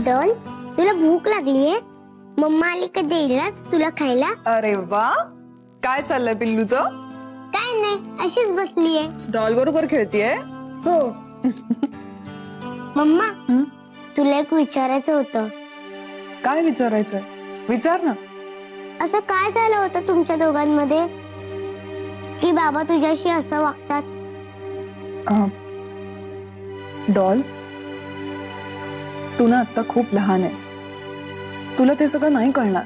Doll, तुला भूक लागलीये? मम्मा आली का देईलच तुला खायला? अरे वा, काय चाललंय पिल्लूचं? काय नाही, अशीच बसलीये. डॉल बरोबर खेळतीये? हो. मम्मा, तुला एक विचारायचं होतं. काय विचारायचं? विचार ना. असं काय झालं होतं तुमच्या दोघांमध्ये की बाबा तुझ्याशी असं वागतात? डॉल, तू ना आता खूप लहान आहेस, तुला ते सगळं नाही कळणार.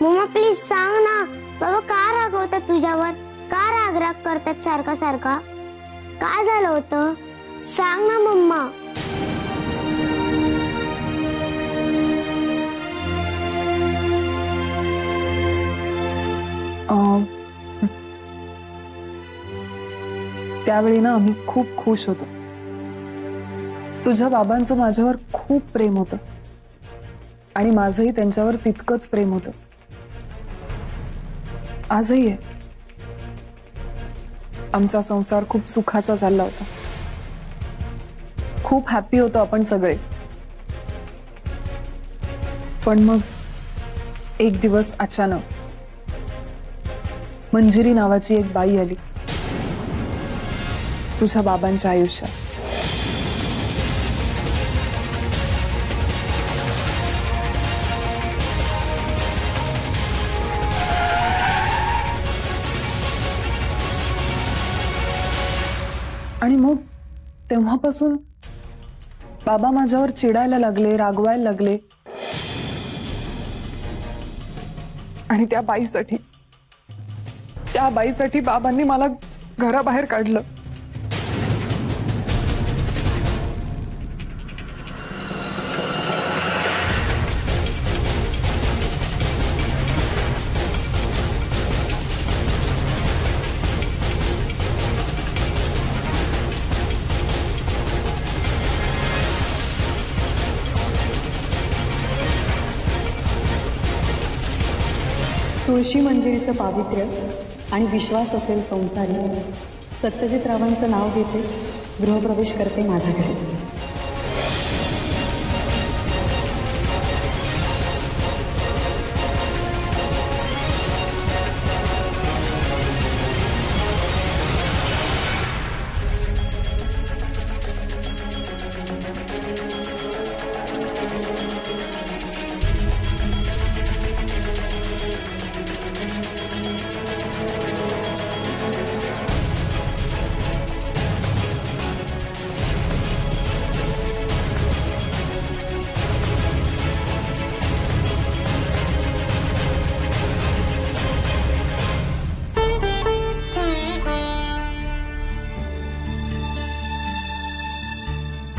मम्मा प्लीज सांग ना, बाबा का रागवतात तुझ्यावर? का राग करतात सारखा सारखा? काय झालं होतं? सांग ना मम्मा. त्यावेळी ना आम्ही खूप खुश होतो. तुझ्या बाबांचं माझ्यावर खूप प्रेम होतं आणि माझंही त्यांच्यावर तितकंच प्रेम होतं. आजही आहे. आमचा संसार खूप सुखाचा चालला होता. खूप हॅपी होतो आपण सगळे. पण मग एक दिवस अचानक मंजिरी नावाची एक बाई आली तुझ्या बाबांच्या आयुष्यात. आणि मग तेव्हापासून बाबा माझ्यावर चिडायला लागले, रागवायला लागले. आणि त्या बाईसाठी बाबांनी मला घराबाहेर काढलं. तुळशी मंजिरीचं पावित्र्य आणि विश्वास असेल संसारी, सत्यजित रावांचं नाव घेते, गृहप्रवेश करते माझ्या घरी.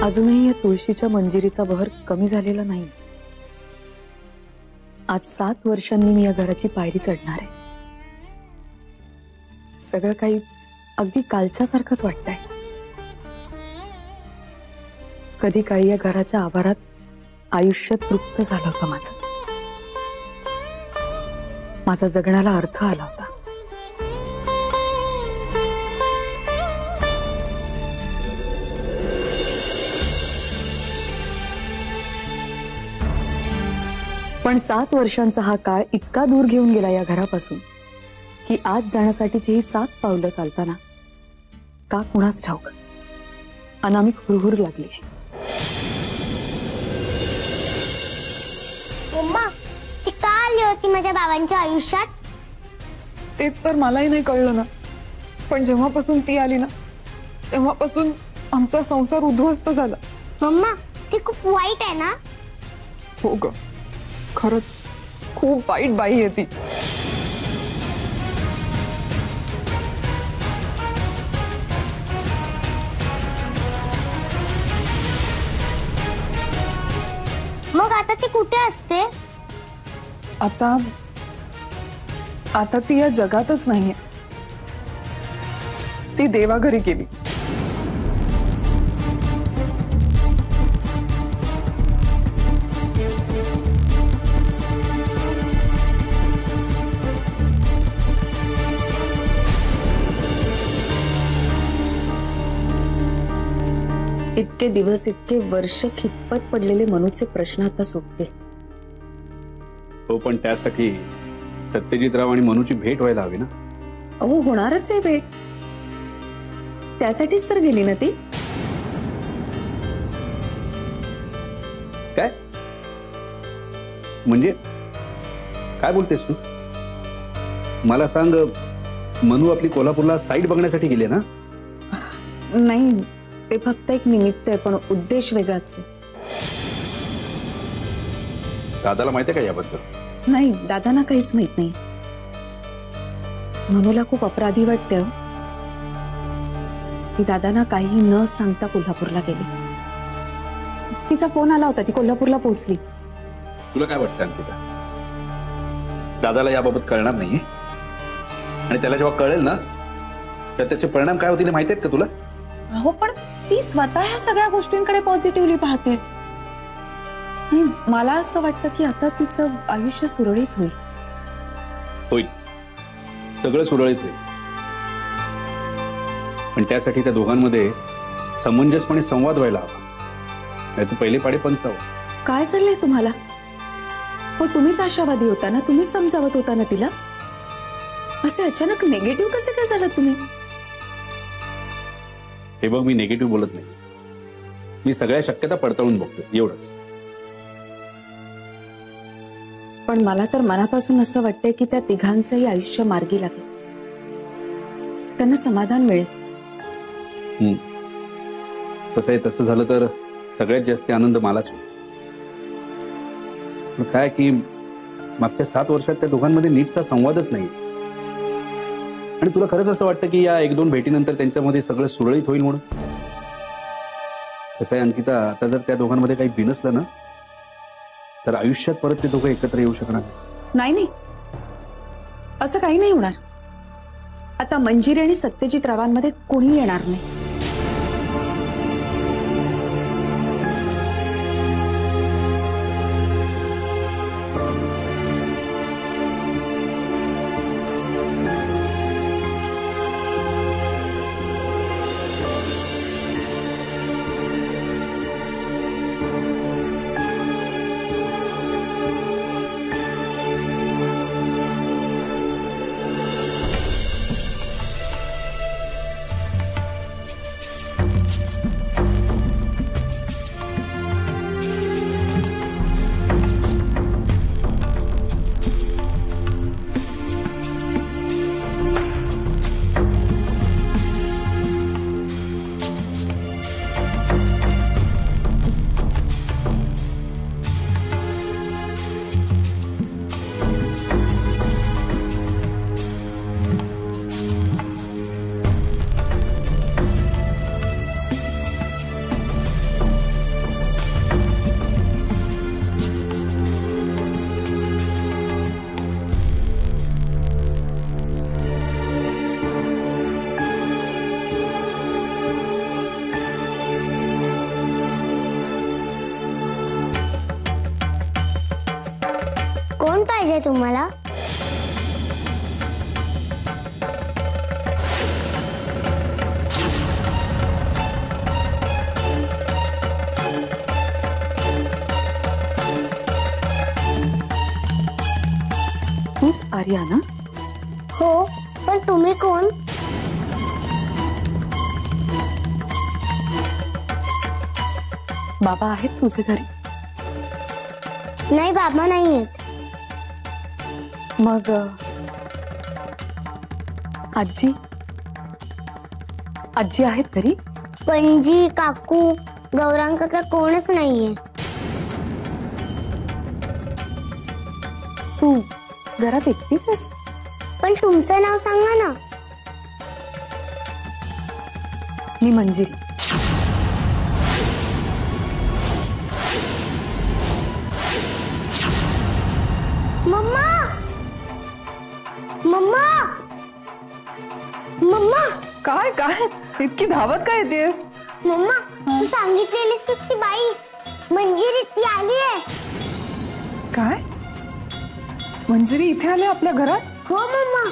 अजूनही या तुळशीच्या मंजिरीचा बहर कमी झालेला नाही. आज 7 वर्षांनी मी या घराची पायरी चढणार आहे. सगळं काही अगदी कालच्या सारखंच वाटतंय. कधी काळी या घराच्या आवारात आयुष्य तृप्त झालं होतं माझं. माझ्या जगण्याला अर्थ आला होता. पण 7 वर्षांचा हा काळ इतका दूर घेऊन गेला या घरापासून की आज जाण्यासाठीची ही 7 पावलं चालताना का कुणाच ठाऊक अनामिक हुरहुर लागली. मम्मा, ती का आली होती माझ्या बाबांच्या आयुष्यात? तेच तर मलाही नाही कळलं ना. पण जेव्हापासून ती आली ना, तेव्हापासून आमचा संसार उद्ध्वस्त झाला. मम्मा, ती खूप वाईट आहे ना? हो ग, खरंच खूप वाईट बाई आहे ती. मग आता ती कुठे असते? आता ती या जगातच नाहीये. ती देवाघरी गेली. इतके दिवस इतके वर्ष खितपत पडलेले मनूचे प्रश्न आता सुटतील. हो, पण त्यासाठी सत्यजितराव आणि मनूची भेट व्हायला हवी ना. अहो, होणारच आहे भेट. त्यासाठीच तर गेली ना ती. काय म्हणजे काय बोलतेस तू? मला सांग, मनू आपली कोल्हापूरला साईट बघण्यासाठी गेली ना? नाही, ते फक्त एक निमित्त आहे, पण उद्देश वेगळाच आहे. दादाला माहिती आहे का याबद्दल? नाही, दादांना काहीच माहित नाही. मनूला खूप अपराधी वाटतं की दादांना काही न सांगता कोल्हापूरला गेली. तिचा फोन आला होता, ती कोल्हापूरला पोहोचली. तुला काय वाटतं अंकिता? दादाला याबाबत कळणार नाहीये आणि त्याला जेव्हा कळेल ना तर त्याचे परिणाम काय होतील माहिती आहेत का तुला? अहो, पण ती स्वतः ह्या सगळ्या गोष्टींकडे पॉझिटिव्हली पाहते. आणि मला असं वाटतं की आता तिचं आयुष्य सुरळीत होईल. होईल, सगळं सुरळीत होईल, पण त्यासाठी त्या दोघांमध्ये समंजसपणे संवाद व्हायला हवा. नाही तर पहिले पाडे पंचावं. काय चाललंय तुम्हाला? हो, तुम्हीच आशावादी होता ना, तुम्हीच समजावत होता ना तिला. असे अचानक नेगेटिव्ह कसे काय झालं तुम्ही? हे बघ, मी नेगेटिव्ह बोलत नाही, मी सगळ्या शक्यता पडताळून बघतो, एवढंच. पण मला तर मनापासून असं वाटतंय की त्या तिघांचंही आयुष्य मार्गी लागेल, त्यांना समाधान मिळेल. तसं आहे, तसं झालं तर सगळ्यात जास्त आनंद मलाच होईल. पण काय की मागच्या 7 वर्षात त्या दोघांमध्ये नीटचा संवादच नाही. आणि तुला खरंच असं वाटतं की या 1-2 भेटीनंतर त्यांच्यामध्ये सगळं सुरळीत होईल म्हणून? कसं आहे अंकिता, आता जर त्या दोघांमध्ये काही बिनसलं ना तर आयुष्यात परत ते दोघं एकत्र येऊ शकणार नाही. नाही, असं काही नाही होणार. आता मंजिरी आणि सत्यजित रावांमध्ये कोणी येणार नाही. कोण पाहिजे तुम्हाला? तूच आर्या ना? हो, पण तुम्ही कोण? बाबा आहेत तुझे घरी? नाही, बाबा नाही आहेत. मग आजी? आजी आहेत घरी? पणजी, काकू, गौरांग काका कोणच नाहीये. तू घरात एकटीच आहेस? पण तुमचं नाव सांगा ना. मी मंजिरी. Mama, mama, mama. काय काय इतकी धावत काय येतेस? मम्मा, तू सांगितलेलीस ना ती बाई मंजिरी, ती आली आहे. काय? मंजिरी इथे आले आपल्या घरात? हो मम्मा.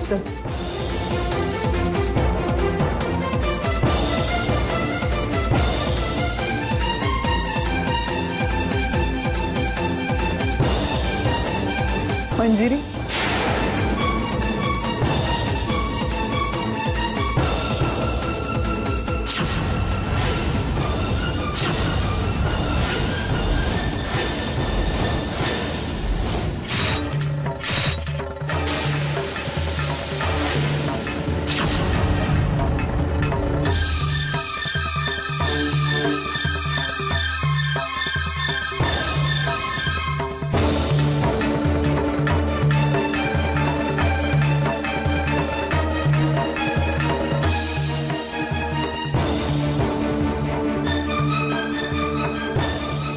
चल. मंजिरी,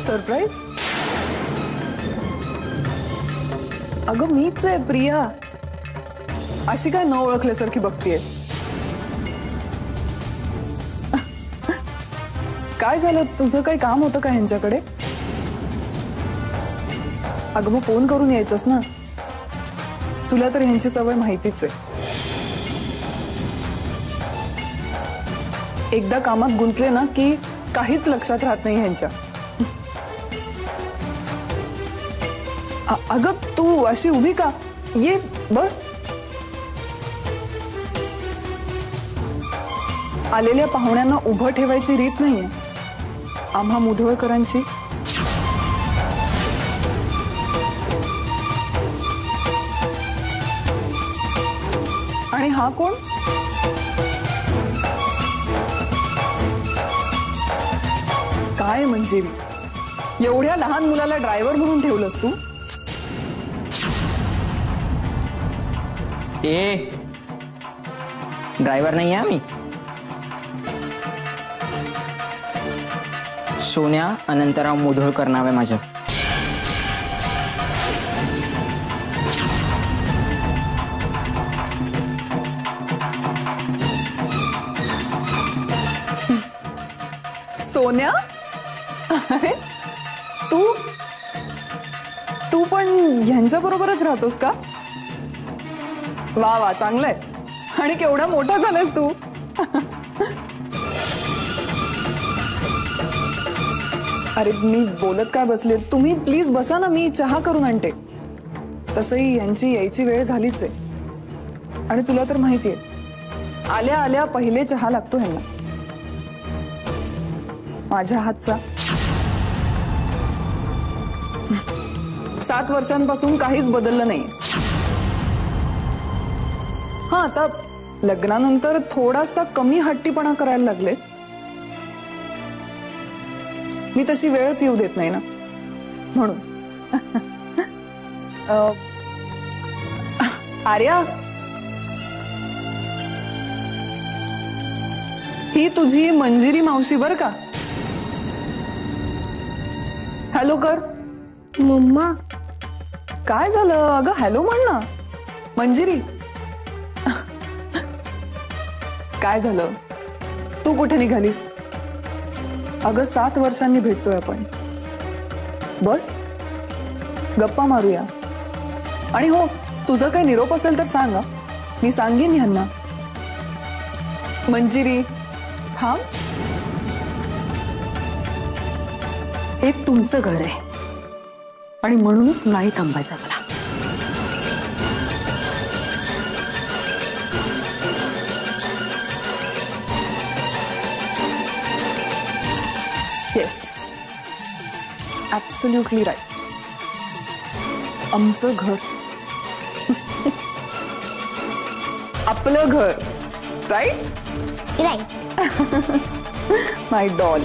सरप्राईज? अगं मीच आहे प्रिया. अशी काय न ओळखल्यासारखी बघतीयस? काय झालं? तुझं काही काम होतं का ह्यांच्याकडे? अगं मग फोन करून यायचंस ना. तुला तर ह्यांची सवय माहितीच आहे. एकदा कामात गुंतले ना की काहीच लक्षात राहत नाही ह्यांच्या. अगं तू अशी उभी का? ये बस. आलेल्या पाहुण्यांना उभं ठेवायची रीत नाहीये आम्हा मुधोळकरांची. आणि हा कोण? काय मंजिरी, एवढ्या लहान मुलाला ड्रायव्हर म्हणून ठेवलंस तू? ए ड्रायव्हर नाही आहे आम्ही. सोन्या अनंतराव मुधोळकर नाव आहे माझं. सोन्या? अरे तू पण ह्यांच्या बरोबरच राहतोस का? वा वा, चांगलंय. आणि केवढा मोठा झालास तू. अरे मी बोलत काय बसले? तुम्ही प्लीज बसा ना, मी चहा करून आणते. तसंही यांची यायची वेळ झालीच आहे. आणि तुला तर माहितीये, आल्या आल्या पहिले चहा लागतो ह्यांना माझ्या हातचा. 7 वर्षांपासून काहीच बदललं नाही. हा, आता लग्नानंतर थोडासा कमी हट्टीपणा करायला लागले. मी तशी वेळच येऊ देत नाही ना, म्हणून. आर्या, ही तुझी मंजिरी मावशी बर का? हॅलो कर. मम्मा, काय झालं? अगं हॅलो म्हण ना. मंजिरी, काय झालं? तू कुठे निघालीस? अगं 7 वर्षांनी भेटतोय आपण. बस गप्पा मारूया. आणि हो, तुझं काही निरोप असेल तर सांग. मी सांगेन ह्यांना. मंजिरी थांब. हे तुमचं घर आहे आणि म्हणूनच नाही थांबायचं मला. Yes, absolutely right. आमचं घर, आपलं घर. Right right. My doll.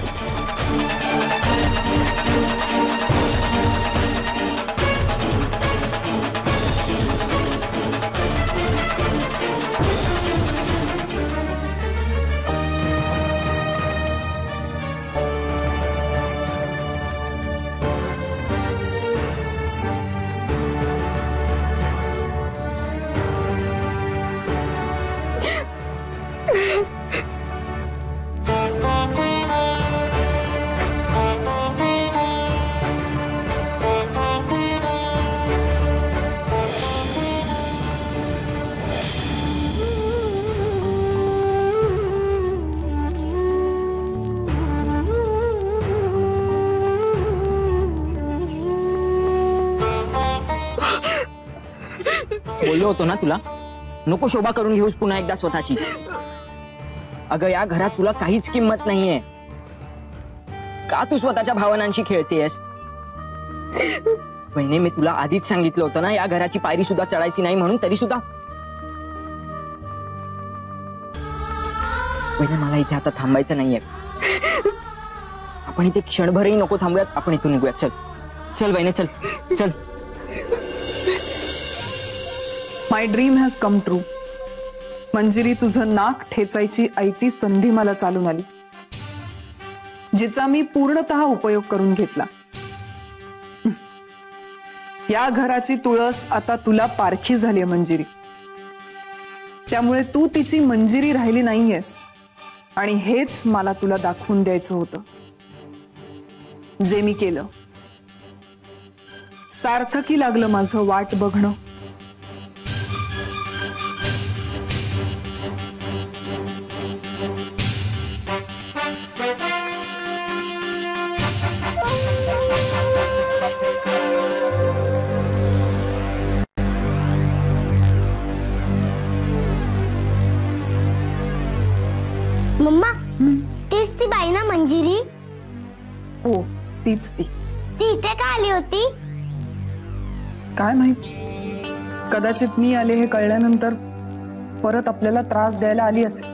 बोललो होतो ना तुला, नको शोभा करून घेऊस पुन्हा एकदा स्वतःची. अगं या घरात तुला काहीच किंमत नाहीये. का तू स्वतःच्या भावनांशी खेळतेस? बहिणी, मी तुला आधीच सांगितलं होतं ना या घराची पायरी सुद्धा चढायची नाही म्हणून, तरी सुद्धा. बहिणी, मला इथे आता थांबायचं नाहीये. आपण इथे क्षणभरही नको थांबूयात. आपण इथून निघूयात. चल चल बहिणी, चल चल. My dream has come true. Manjiri, तुझं नाक ठेचायची ऐती संधी मला चालून आली, जिचा मी पूर्णतः उपयोग करून घेतला. या घराची तुळस आता तुला पारखी झालीय मंजिरी. त्यामुळे तू तिची मंजिरी राहिली नाहीयेस. आणि हेच मला तुला दाखवून द्यायचं होतं, जे मी केलं. सार्थकी लागलं माझं वाट बघणं. मम्मा, तीच ती बाई ना मंजिरी? हो, तीच ती. ती इथे का आली होती? काय माहित, कदाचित मी आले हे कळल्यानंतर परत आपल्याला त्रास द्यायला आली असेल.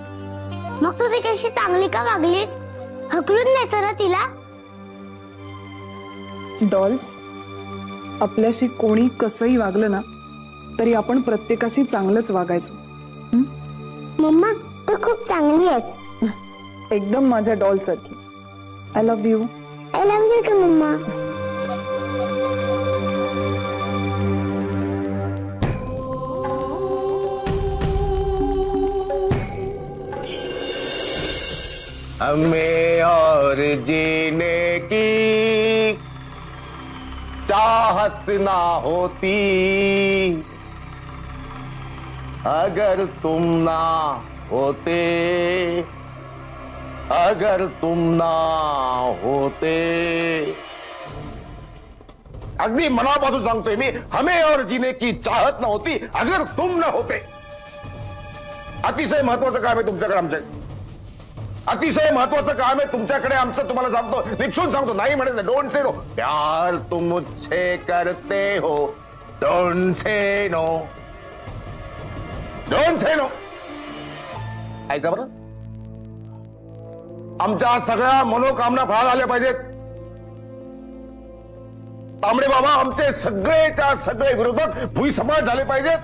मग तू तिच्याशी चांगली का वागलीस? हकलून द्यायचं ना तिला. डॉल्स, आपल्याशी कोणी कसंही वागलं ना तरी आपण प्रत्येकाशी चांगलंच वागायचं. मम्मा, तू खूप चांगली आहेस. एकदम माझ्या डॉल सारखी. I love you. I love you too मम्मा. हमें और जीने की चाहत ना होती अगर तुम ना होते, अगर तुम ना होते. अगदी मनापासून सांगतोय मी, हमें और जीने की चाहत ना होती अगर तुम ना होते. अतिशय महत्वाचं काम आहे तुमच्याकडे. आमच्या अतिशय महत्वाचं काम आहे तुमच्याकडे आमचं. तुम्हाला सांगतो, निक्षून सांगतो, नाही म्हणत. Don't say no. प्यार तुम मुझसे करते हो. Don't say no. Don't say no. ऐका बरं, आमच्या सगळ्या मनोकामना फळा झाल्या पाहिजेत. तांबडे बाबा आमचे सगळेच्या सगळे विरोधक भुईसपाट झाले पाहिजेत.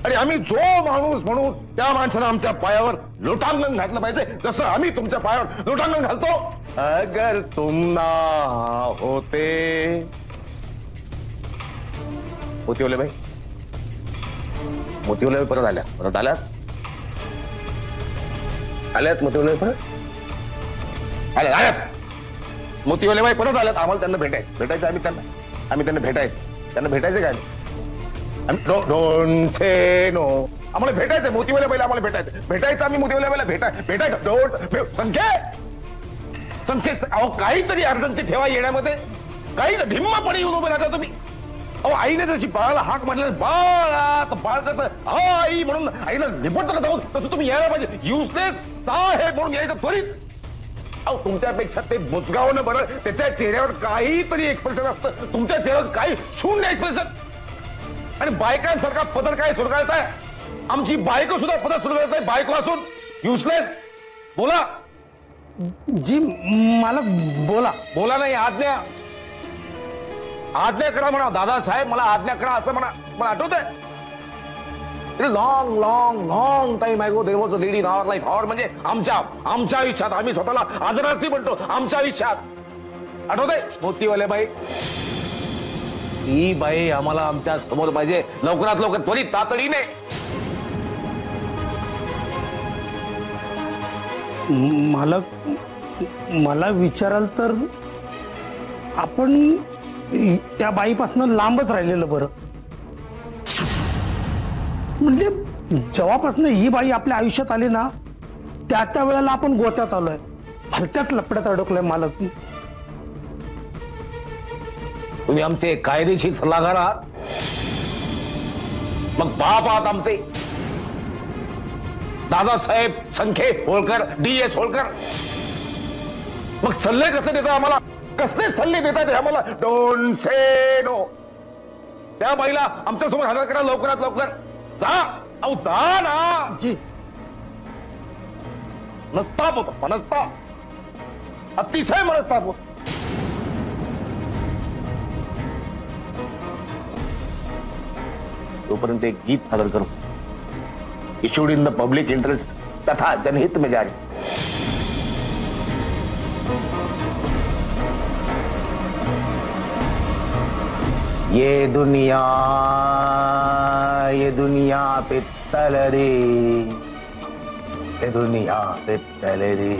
आणि आम्ही जो माणूस म्हणून त्या माणसानं आमच्या पायावर लोटांगण घातलं पाहिजे, जसं आम्ही तुमच्या पायावर लोटांगण घालतो. अगर तुम ना होते. मोतीवले बाई, मोतीवले बाई परत आल्या. परत आल्यात मोतीवले परत आल्यात. मोतीवले बाई परत आल्यात. आम्हाला त्यांना भेटायचं. आम्ही त्यांना भेटायचं काय? Don't say no. आम्हाला भेटायचं मोतीवाल्या बाईला. आम्हाला भेटायचं. आम्ही मोतीवाल्या बाईला भेटायचं. डोंट. संख्येच अहो काहीतरी अर्जन्सी ठेवा येण्यामध्ये. काही ढिम्मपणे येऊन उभे राहता तुम्ही. अहो आईने जशी बाळाला हाक मारली, बाळा तर बाळ करतं आई म्हणून आईला निपटतं का, तसं तुम्ही यायला पाहिजे. युजलेस साहेब म्हणून यायचं त्वरित. अहो तुमच्यापेक्षा ते बुजगावणं बरं. त्याच्या चेहऱ्यावर काहीतरी एक्सप्रेशन असतं, तुमच्या चेहऱ्यावर काही शून्य एक्सप्रेशन. आणि बायकांसारखा पदर काय सुरगाळताय? आमची बायको सुद्धा पदर सुरगाळताय. बायको असून युजलेस. बोला जी मला बोला नाही, आज्ञा करा म्हणा. दादासाहेब मला आज्ञा करा असं म्हणा. मला आठवतंय long time ago there was a lady in our life. Our म्हणजे आमच्या आयुष्यात. आम्ही स्वतःला आदरार्थी म्हणतो आमच्या आयुष्यात. आठवतंय मोतीवाले बाई? ही बाई आम्हाला आमच्या समोर पाहिजे लवकरात लवकर, त्वरित, तातडीने. मला विचाराल तर आपण त्या बाईपासून लांबच राहिलेलं बरं. म्हणजे जेव्हापासून ही बाई आपल्या आयुष्यात आली ना, त्या वेळेला आपण गोट्यात आलोय, भलत्याच लपड्यात अडकलोय. मालक, तुम्ही आमचे कायदेशीर सल्लागार आहात. मग बाप आहात आमचे दादासाहेब संखे होळकर, DS होळकर. मग सल्ले कसले देतात आम्हाला? कसले सल्ले देतात आम्हाला? Don't say no. त्या बाईला आमच्या समोर हजर करा लवकरात लवकर. जा, अहो जा ना. जी मनस्ताप होतो, मनस्ताप, अतिशय मनस्ताप होतो. तोपर्यंत एक गीत सादर करू, issued in the public interest तथा जनहित में जारी. ये दुनिया पित्तल रे, ये दुनिया पित्तल रे.